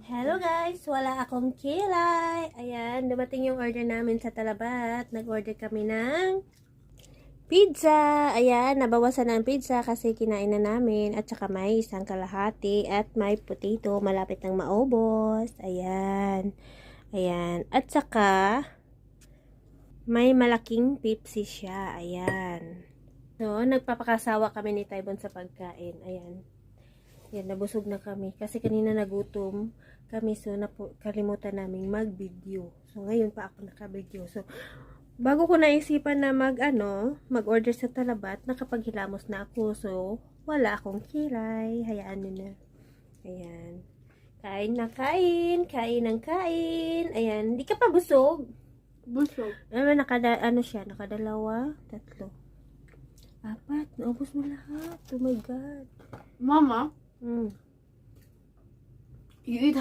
Hello guys! Wala akong kilay! Ayan, dumating yung order namin sa Talabat. Nag-order kami ng pizza! Ayan, nabawasan na ang pizza kasi kinain na namin. At saka may isang kalahati at may potato. Malapit nang maubos. Ayan. Ayan. At saka may malaking Pepsi siya. Ayan. So, nagpapakasawa kami ni Taibon sa pagkain. Ayan. Yan, nabusog na kami. Kasi kanina nagutom kami. So, kalimutan namin mag-video. So, ngayon pa ako naka-video. So, bago ko naisipan na mag-order sa Talabat, nakapaghilamos na ako. So, wala akong kilay. Hayaan nyo na. Ayan. Kain na kain. Kain ng kain. Ayan. Hindi ka pa busog? Busog. Nakadalawa. Tatlo. Apat. Naubos mo lahat. Oh my God. Mama, Mm. you eat